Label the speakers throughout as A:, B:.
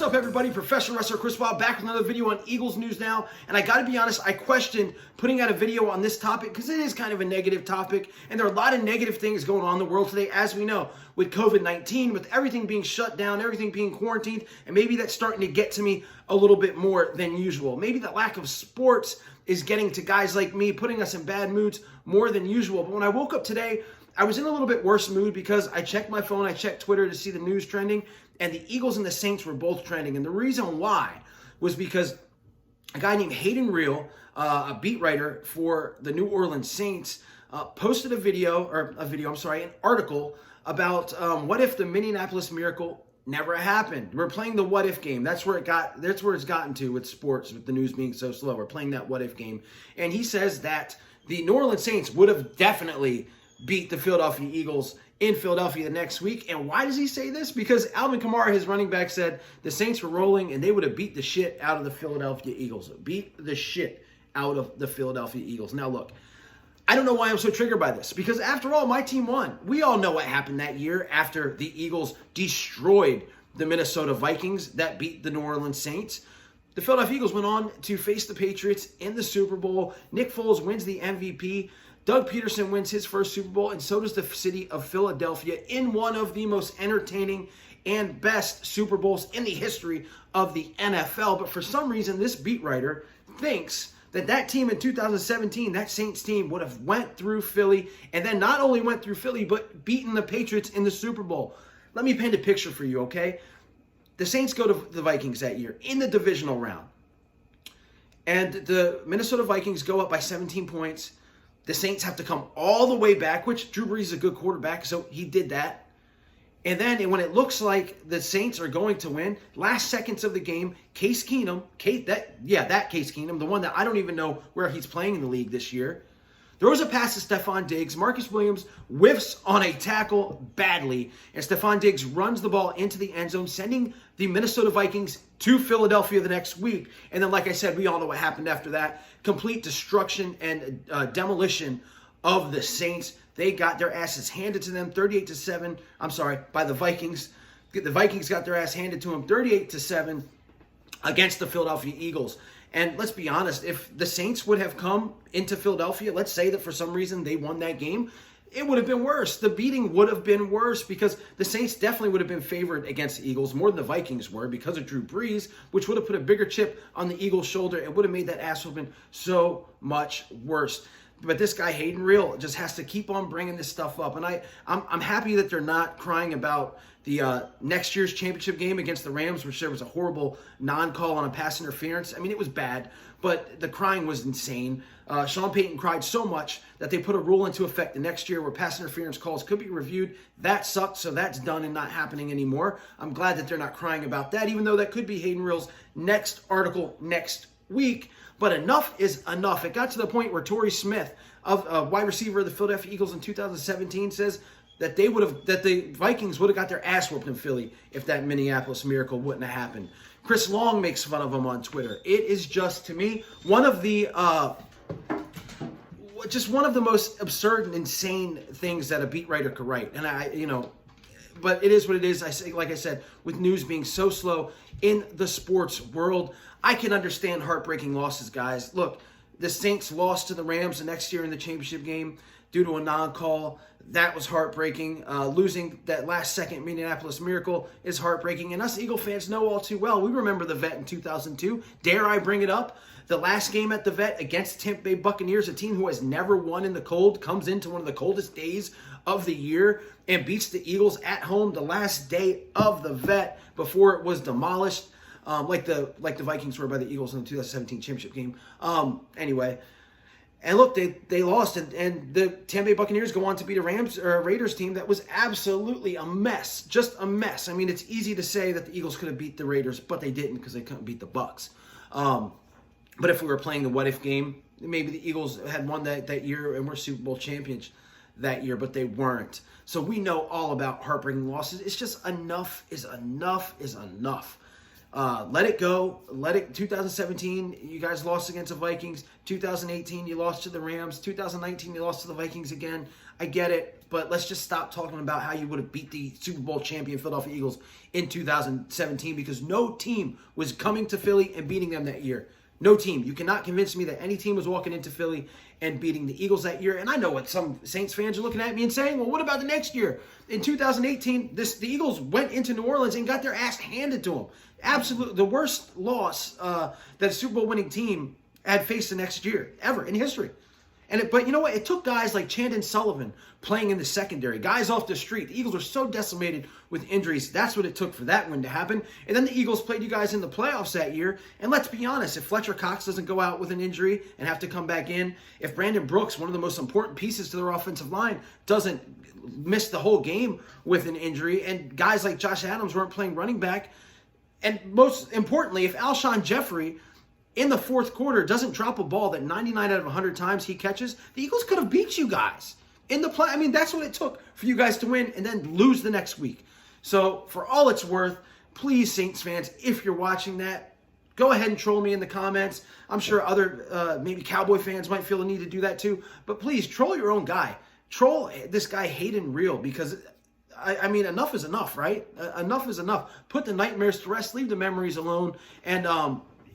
A: up, everybody? Professional wrestler Chris Bob back with another video on Eagles news now. And I got to be honest, I questioned putting out a video on this topic because it is kind of a negative topic. And there are a lot of negative things going on in the world today, as we know, with COVID-19, with everything being shut down, everything being quarantined. And maybe that's starting to get to me a little bit more than usual. Maybe the lack of sports is getting to guys like me, putting us in bad moods more than usual. But when I woke up today, I was in a little bit worse mood because I checked my phone, I checked Twitter to see the news trending, and the Eagles and the Saints were both trending. And the reason why was because a guy named Hayden Reel, a beat writer for the New Orleans Saints, posted an article about what if the Minneapolis Miracle never happened. We're playing the what if game. That's where it's gotten to with sports, with the news being so slow. We're playing that what if game. And he says that the New Orleans Saints would have definitely beat the Philadelphia Eagles in Philadelphia the next week. And why does he say this? Because Alvin Kamara, his running back, said the Saints were rolling and they would have beat the shit out of the Philadelphia Eagles. Beat the shit out of the Philadelphia Eagles. Now look, I don't know why I'm so triggered by this, because after all, my team won. We all know what happened that year after the Eagles destroyed the Minnesota Vikings that beat the New Orleans Saints. The Philadelphia Eagles went on to face the Patriots in the Super Bowl. Nick Foles wins the MVP. Doug Peterson wins his first Super Bowl, and so does the city of Philadelphia in one of the most entertaining and best Super Bowls in the history of the NFL. But for some reason, this beat writer thinks that team in 2017, that Saints team, would have went through Philly, and then not only went through Philly, but beaten the Patriots in the Super Bowl. Let me paint a picture for you, okay? The Saints go to the Vikings that year in the divisional round, and the Minnesota Vikings go up by 17 points. The Saints have to come all the way back, which Drew Brees is a good quarterback, so he did that. And then when it looks like the Saints are going to win, last seconds of the game, Case Keenum, that Case Keenum, the one that I don't even know where he's playing in the league this year, throws a pass to Stephon Diggs. Marcus Williams whiffs on a tackle badly, and Stephon Diggs runs the ball into the end zone, sending the Minnesota Vikings to Philadelphia the next week. And then, like I said, we all know what happened after that. Complete destruction and demolition of the Saints. They got their asses handed to them 38-7. By the Vikings. The Vikings got their ass handed to them 38-7 against the Philadelphia Eagles. And let's be honest, if the Saints would have come into Philadelphia, let's say that for some reason they won that game, it would have been worse. The beating would have been worse because the Saints definitely would have been favored against the Eagles more than the Vikings were because of Drew Brees, which would have put a bigger chip on the Eagles' shoulder and would have made that ass whooping so much worse. But this guy, Hayden Reel, just has to keep on bringing this stuff up. And I'm happy that they're not crying about the next year's championship game against the Rams, which there was a horrible non-call on a pass interference. I mean, it was bad, but the crying was insane. Sean Payton cried so much that they put a rule into effect the next year where pass interference calls could be reviewed. That sucked, so that's done and not happening anymore. I'm glad that they're not crying about that, even though that could be Hayden Reel's next article next week. But enough is enough. It got to the point where Torrey Smith, a wide receiver of the Philadelphia Eagles in 2017, says that the Vikings would have got their ass whooped in Philly if that Minneapolis Miracle wouldn't have happened. Chris Long makes fun of him on Twitter. It is just, to me, one of the most absurd and insane things that a beat writer could write. And but it is what it is. Like I said, with news being so slow in the sports world, I can understand heartbreaking losses, guys. Look, the Saints lost to the Rams the next year in the championship game due to a non-call. That was heartbreaking. Losing that last-second Minneapolis Miracle is heartbreaking. And us Eagle fans know all too well. We remember the Vet in 2002. Dare I bring it up? The last game at the Vet against Tampa Bay Buccaneers, a team who has never won in the cold, comes into one of the coldest days of the year and beats the Eagles at home the last day of the Vet before it was demolished, like the Vikings were by the Eagles in the 2017 championship game. Anyway. And look, they lost, and the Tampa Bay Buccaneers go on to beat a Raiders team that was absolutely a mess, just a mess. I mean, it's easy to say that the Eagles could have beat the Raiders, but they didn't because they couldn't beat the Bucs. But if we were playing the what-if game, maybe the Eagles had won that year and were Super Bowl champions that year, but they weren't. So we know all about heartbreaking losses. It's just enough is enough is enough. Let it go. 2017, you guys lost against the Vikings. 2018, you lost to the Rams. 2019, you lost to the Vikings again. I get it, but let's just stop talking about how you would have beat the Super Bowl champion Philadelphia Eagles in 2017, because no team was coming to Philly and beating them that year. No team. You cannot convince me that any team was walking into Philly and beating the Eagles that year. And I know what some Saints fans are looking at me and saying, well, what about the next year? In 2018, the Eagles went into New Orleans and got their ass handed to them. Absolutely the worst loss that a Super Bowl winning team had faced the next year ever in history. But you know what? It took guys like Chandon Sullivan playing in the secondary, guys off the street. The Eagles were so decimated with injuries. That's what it took for that win to happen. And then the Eagles played you guys in the playoffs that year. And let's be honest, if Fletcher Cox doesn't go out with an injury and have to come back in, if Brandon Brooks, one of the most important pieces to their offensive line, doesn't miss the whole game with an injury, and guys like Josh Adams weren't playing running back, and most importantly, if Alshon Jeffrey in the fourth quarter doesn't drop a ball that 99 out of 100 times he catches, the Eagles could have beat you guys in the play. I mean, that's what it took for you guys to win and then lose the next week. So for all it's worth, please, Saints fans, if you're watching that, go ahead and troll me in the comments. I'm sure other maybe Cowboy fans might feel the need to do that too. But please, troll your own guy. Troll this guy Hayden Reel, because I mean, enough is enough, right? Enough is enough. Put the nightmares to rest. Leave the memories alone. And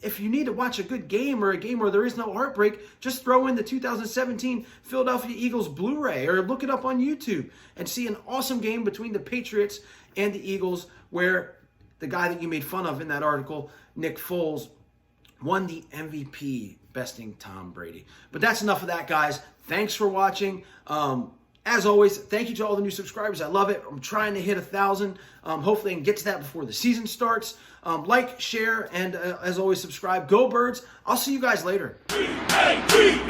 A: if you need to watch a good game or a game where there is no heartbreak, just throw in the 2017 Philadelphia Eagles Blu-ray or look it up on YouTube and see an awesome game between the Patriots and the Eagles, where the guy that you made fun of in that article, Nick Foles, won the MVP, besting Tom Brady. But that's enough of that, guys. Thanks for watching. As always, thank you to all the new subscribers. I love it. I'm trying to hit 1,000. Hopefully I can get to that before the season starts. Like, share, and as always, subscribe. Go Birds. I'll see you guys later.
B: E-A-G-L-E-S,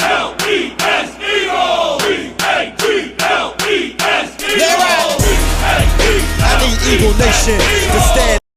B: Eagles! E-A-G-L-E-S, Eagles!
C: I need Eagle Nation to stand